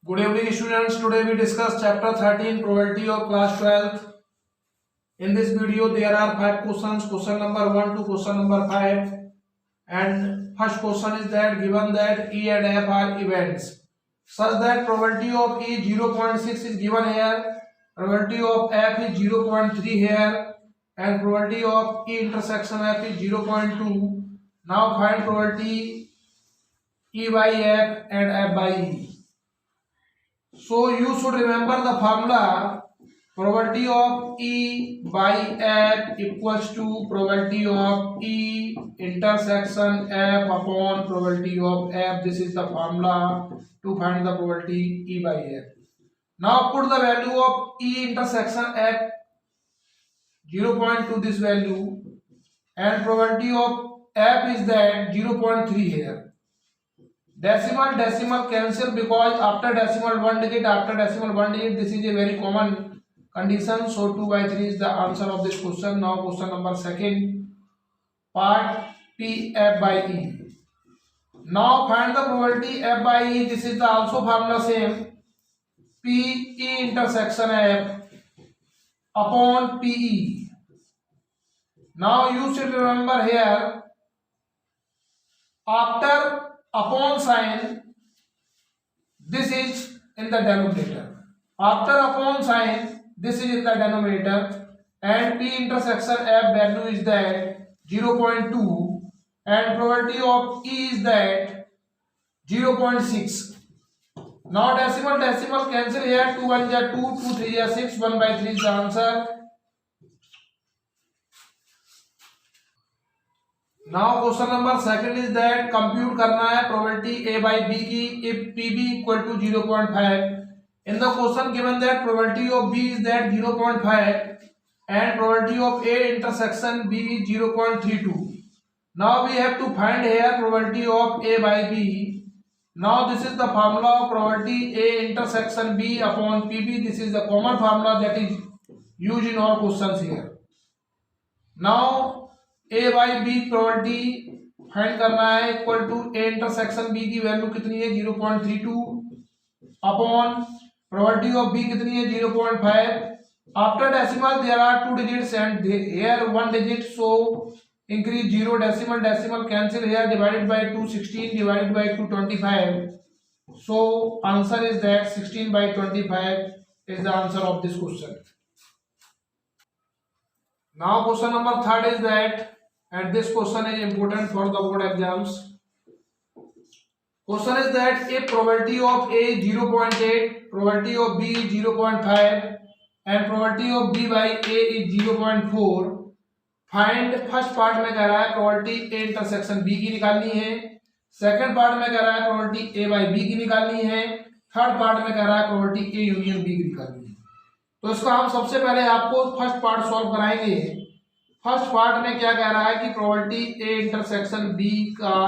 Good evening students. Today we discuss chapter 13 probability of class 12th. In this video there are 5 questions. Question number 1 to question number 5. And first question is that given that E and F are events such that probability of E 0.6 is given here, probability of F is 0.3 here, and probability of E intersection F is 0.2. Now find probability E by F and F by E. So you should remember the formula. Probability of E by F equals to probability of E intersection F upon probability of F. This is the formula to find the probability E by F. Now put the value of E intersection F 0.2 this value, and probability of F is that 0.3 here. Decimal cancel because after decimal 1 digit, this is a very common condition. So 2 by 3 is the answer of this question. Now question number second, part P F by E. Now find the probability F by E. This is the also formula same, P E intersection F upon P E. Now you should remember here, after upon sign, this is in the denominator. After upon sign, this is in the denominator, and P intersection F value is that 0.2, and probability of E is that 0.6. Now decimal cancel here. 2 1 is 2, 2 3 is 6, 1 by 3 is the answer. Now question number second is that compute करना है probability A by B की if PB equal to 0.5. In the question given that probability of B is that 0.5 and probability of A intersection B is 0.32. Now we have to find here probability of A by B. Now this is the formula of probability A intersection B upon PB. This is the common formula that is used in all questions here. Now A by B probability find करना है equal to A intersection B की value कितनी है 0.32 upon probability of B कितनी है 0.5. After decimal there are 2 digits and here 1 digit, so increase 0 decimal cancel here divided by 2 16 divided by 2 25. So answer is that 16 by 25 is the answer of this question. Now question number third is that, and this question is important for the board exams. Question is that if probability of A is 0.8, probability of B is 0.5 and probability of B by A is 0.4, find first part में कह रहा है probability A intersection B की निकालनी है, second part में कह रहा है probability A by B की निकालनी है, थर्ड पार्ट में कह रहा है probability A union B की निकालनी है. तो इसका हम सबसे पहले आपको फर्स्ट पार्ट सॉल्व कराएंगे. फर्स्ट पार्ट में क्या कह रहा है कि प्रोबेबिलिटी ए इंटरसेक्शन बी का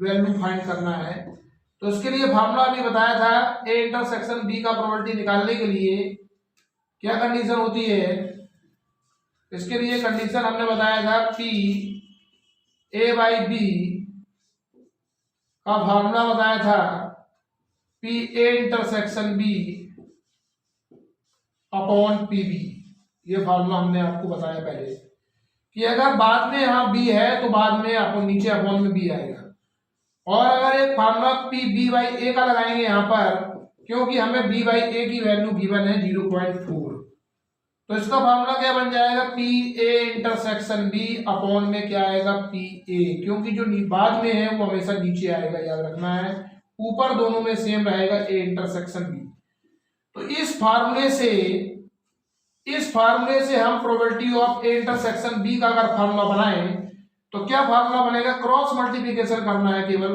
वैल्यू फाइंड करना है. तो इसके लिए फार्मूला अभी बताया था. ए इंटरसेक्शन बी का प्रोबेबिलिटी निकालने के लिए क्या कंडीशन होती है, इसके लिए कंडीशन हमने बताया था पी ए बाई बी का फार्मूला बताया था P A intersection B upon P B. ये फार्मूला हमने आपको बताया पहले कि अगर बाद में यहाँ बी है तो बाद में अपन नीचे अपॉन में बी आएगा. और अगर एक फार्मूला पी बी बाई ए का लगाएंगे यहाँ पर, क्योंकि हमें बी बाई ए की वैल्यू गिवन है 0.4, तो इसका फार्मूला क्या बन जाएगा P A intersection B upon में क्या आएगा पी ए, क्योंकि जो बाद में है वो हमेशा नीचे आएगा, याद रखना है. ऊपर दोनों में सेम रहेगा ए इंटरसेक्शन बी. तो इस फार्मूले से हम probability of A intersection B का अगर फार्मूला बनाएं तो क्या फार्मूला बनेगा, क्रॉस मल्टीप्लिकेशन करना है. केवल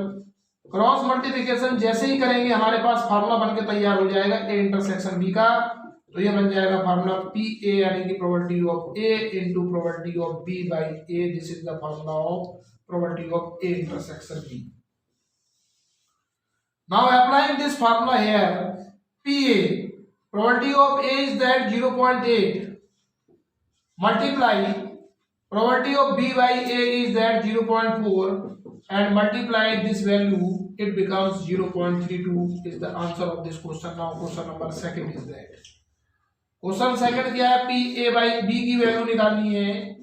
क्रॉस मल्टीप्लिकेशन जैसे ही करेंगे हमारे पास फार्मूला बनके तैयार हो जाएगा ए इंटरसेक्शन बी का. तो ये बन जाएगा फार्मूला पी ए यानी कि probability of A into probability of B by A. This is the formula of probability of A intersection B. Now applying this formula here, P A probability of A is that 0.8 multiply probability of B by A is that 0.4 and multiply this value it becomes 0.32 is the answer of this question. Now question number second is that question second क्या है, P A by B की value निकालनी है।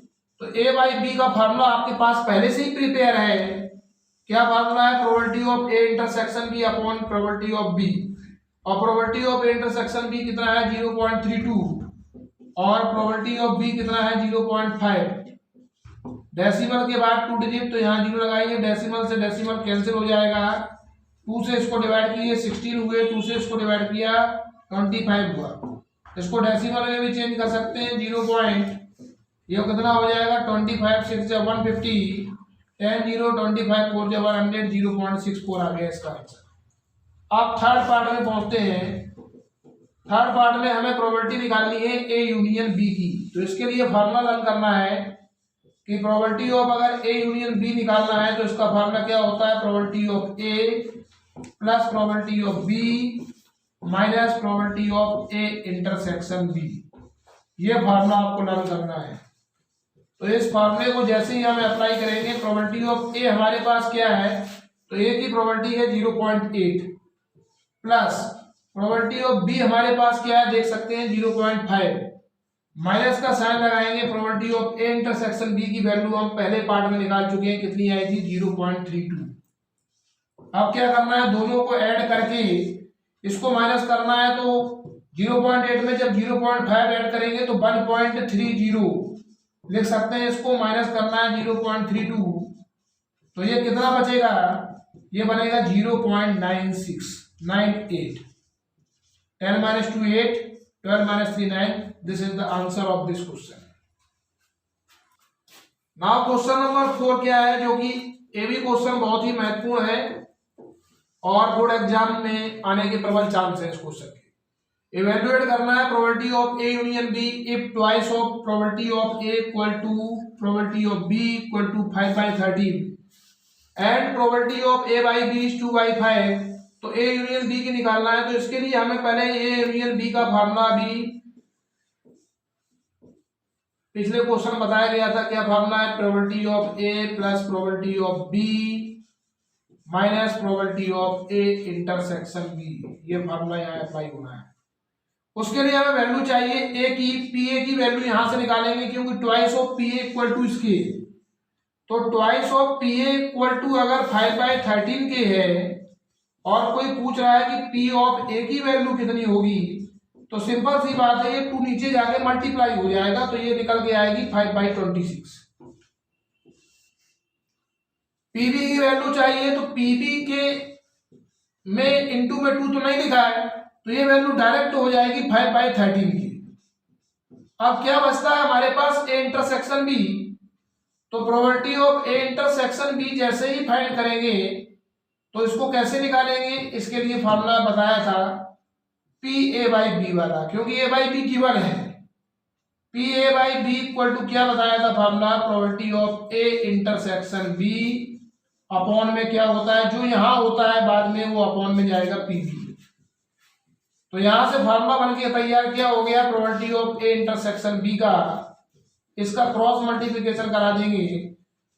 तो ए by B का formula आपके पास पहले से ही प्रिपेयर है। क्या फार्मूला है, probability of A intersection B upon probability of B, और probability of A intersection B कितना है 0.32 और प्रोबेबिलिटी ऑफ बी कितना है 0.5। डेसिमल के बाद 2 डिजिट, तो यहाँ 0 लगाएंगे, डेसिमल से डेसिमल कैंसिल हो जाएगा। 2 से इसको डिवाइड किए 16 हुए, 2 से इसको डिवाइड किया 25 हुआ। इसको डेसिमल में भी चेंज कर सकते हैं, 0. ये कितना हो जाएगा 25 6 या 150 10 0 25 4 या 100 0.64 आ गया इसका आंसर। अब थर्ड पार्ट में पहुंचते हैं। थर्ड पार्ट में हमें प्रोबेबिलिटी निकालनी है ए यूनियन बी की। तो इसके लिए फार्मूला लर्न करना है कि प्रोबेबिलिटी ऑफ अगर ए यूनियन बी निकालना है तो इसका फार्मूला क्या होता है, probability of A plus probability of B minus probability of A intersection B. ये फार्मूला आपको लर्न करना है। तो इस फार्मूले को जैसे ही हम अप्लाई करेंगे, प्रोबेबिलिटी ऑफ ए हमारे पास क्या है, तो ए की प्रोबेबिलिटी है 0.8 प्लस प्रोबेबिलिटी ऑफ बी हमारे पास क्या है देख सकते हैं 0.5, माइनस का साइन लगाएंगे। Probability of A intersection B की वैल्यू हम पहले पार्ट में निकाल चुके हैं, कितनी आई थी 0.32। अब क्या करना है, दोनों को ऐड करके इसको माइनस करना है। तो 0.8 में जब 0.5 ऐड करेंगे तो 1.30 लिख सकते हैं, इसको माइनस करना है 0.32, तो ये कितना बचेगा, ये बनेगा 0.9698। 10 - 2 8, 12 - 3 9। This is the answer of this question. Now question number 4 क्या है, जो कि ये भी क्वेश्चन बहुत ही महत्वपूर्ण है और बोर्ड एग्जाम में आने के प्रबल चांस है इस क्वेश्चन के। इवेल्युएट करना है probability of A union B if twice of probability of A equal to probability of B equal to 5/13 and probability of A by B is 2/5। तो ए यूनियन बी की निकालना है। तो इसके लिए हमें पहले ए यूनियन बी का फार्मूला अभी पिछले क्वेश्चन बताया गया था। क्या फार्मूला है, probability of A plus probability of B minus probability of A intersection B. ये फार्मूला यहाँ अप्लाई होना है। उसके लिए हमें वैल्यू चाहिए ए की, पी ए की वैल्यू यहां से निकालेंगे क्योंकि twice of P A equal to इसके। तो twice of P A equal to अगर 5/13 के है और कोई पूछ रहा है कि पी ऑफ ए की वैल्यू कितनी होगी, तो सिंपल सी बात है, ये 2 नीचे जाके मल्टीप्लाई हो जाएगा, तो ये निकल के आएगी 5/26। पीबी की वैल्यू चाहिए, तो पीबी के में इंटू में 2 तो नहीं लिखा है, तो ये वैल्यू डायरेक्ट हो जाएगी 5/13 की। अब क्या बचता है हमारे पास, ए इंटरसेक्शन बी। तो probability of A intersection B जैसे ही फाइंड करेंगे तो इसको कैसे निकालेंगे, इसके लिए फॉर्मूला बताया था पी ए बाई बी वाला, क्योंकि ए बाई बी गिवन है। P A by B equal to क्या बताया था formula, probability of A intersection B upon में क्या होता है, जो यहां होता है बाद में वो अपॉन में जाएगा पी बी। तो यहां से फार्मूला बन के तैयार किया हो गया probability of A intersection B का। इसका क्रॉस मल्टीप्लिकेशन करा देंगे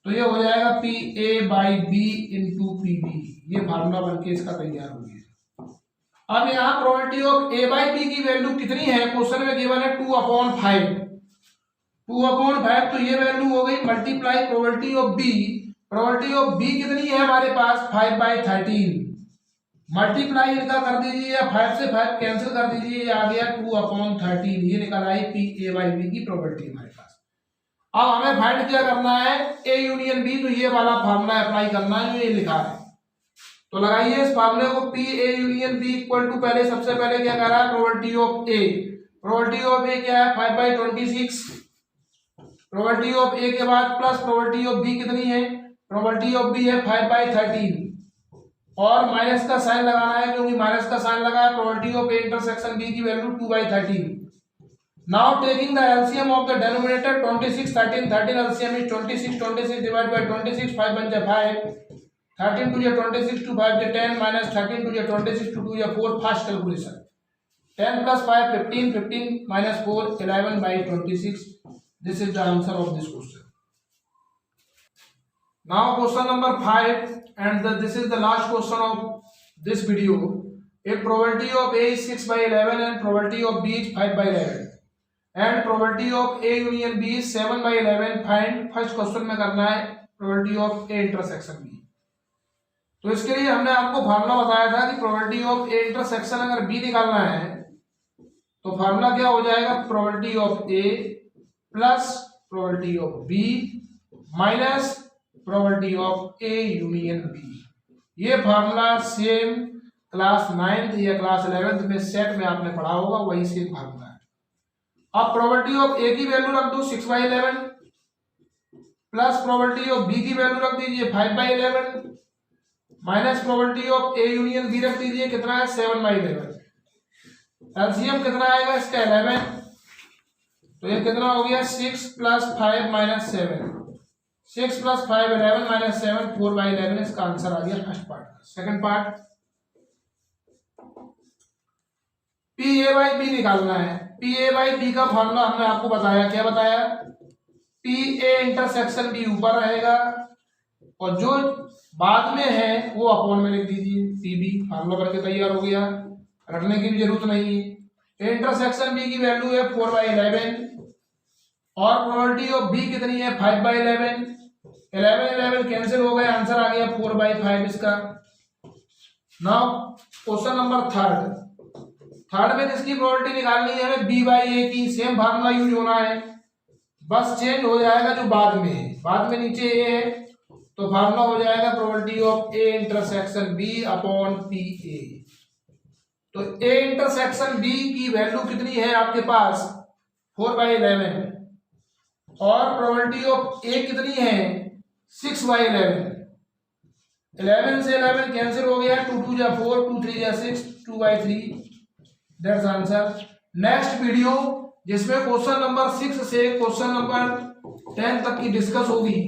तो ये हो जाएगा P A by B into P B. ये फार्मूला बन के इसका तैयार हो गया। अब यहाँ probability of A by B की वैल्यू कितनी है, क्वेश्चन में गिवन है 2/5। 2/5 तो ये वैल्यू हो गई multiply probability of B. Probability of B कितनी है हमारे पास 5/13, मल्टीप्लाई इनका कर दीजिए या 5 से 5 कैंसिल कर दीजिए, ये आ गया 2/13। ये निकल आई पी ए बाई बी की प्रोबेबिलिटी हमारे पास। अब हमें फाइंड क्या करना है, ए यूनियन बी। तो ये वाला फार्मूला अप्लाई करना है जो ये लिखा है। तो लगाइए इस फार्मूले को, P A union B equal to, पहले सबसे पहले क्या कर रहा है, probability of A. Probability of A क्या है 5/26। प्रोबेबिलिटी ऑफ ए के बाद प्लस प्रोबेबिलिटी ऑफ बी कितनी है, प्रोबेबिलिटी ऑफ बी है 5/13 और माइनस का साइन लगाना है, क्योंकि माइनस का साइन लगा है। Probability of A intersection B की value 2/13। Now taking the LCM of the denominator 26 13 13 LCM is 26 divide by 26 5 बन जाए 5 13 2 26 2 5 10 minus 13 2 26 2 2 4 fast calculation 10 plus 5 15 15 minus 4 11/26. This is the answer of this question. Now question number 5, and this is the last question of this video. If probability of A is 6 by 11 and probability of B is 5 by 11 and probability of A union B is 7 by 11, find first question में करना है probability of A intersection B। तो इसके लिए हमने आपको formula बताया था कि probability of A intersection अगर B निकालना है तो फार्मूला क्या हो जाएगा, probability of A plus probability of B minus probability of A union B। ये फार्मूला सेम क्लास 9th या क्लास 11th में सेट में आपने पढ़ा होगा, वही सेम फार्मूला है। अब प्रोबेबिलिटी ऑफ ए की वैल्यू रख दो 6 by 11 plus probability of B की वैल्यू रख दीजिए 5 by 11 minus probability of A union B रख दीजिए, कितना है 7 बाई 11। एलसीएम कितना आएगा इसका 11, तो ये कितना हो गया 6 plus 5 minus 7, 6 plus 5 11 minus 7 4 by 11। इसका आंसर आ गया फर्स्ट पार्ट का। Second part P A by B निकालना है। पी ए बाई बी का फॉर्मूला हमने आपको बताया, क्या बताया, पी ए इंटरसेक्शन बी ऊपर रहेगा और जो बाद में है वो अपॉन में लिख दीजिए, पी बी फॉर्मूला करके तैयार हो गया, रखने की भी जरूरत नहीं है। इंटरसेक्शन बी की वैल्यू है 4 बाई 11 और प्रोबेबिलिटी ऑफ बी कितनी है 5 बाई 11, 11 कैंसिल हो गए, आंसर आ गया 4 बाई 5 इसका। नाउ क्वेश्चन नंबर थर्ड में किसकी प्रोबेबिलिटी निकालनी है हमें, बी बाई ए की। सेम फार्मूला यूज होना है, बस चेंज हो जाएगा जो बाद में है, बाद में नीचे ए है तो फार्मूला हो जाएगा probability of A intersection B upon P A. तो ए इंटरसेक्शन बी की वैल्यू कितनी है आपके पास 4 बाई 11 और प्रोबेबिलिटी ऑफ ए कितनी है 6 बाई 11। 11 से 11 कैंसिल हो गया, 2 2 जा 4, 2 3 जा 6, 2 by 3। That's answer. Next video जिसमें क्वेश्चन नंबर 6 से क्वेश्चन नंबर 10 तक की डिस्कस होगी,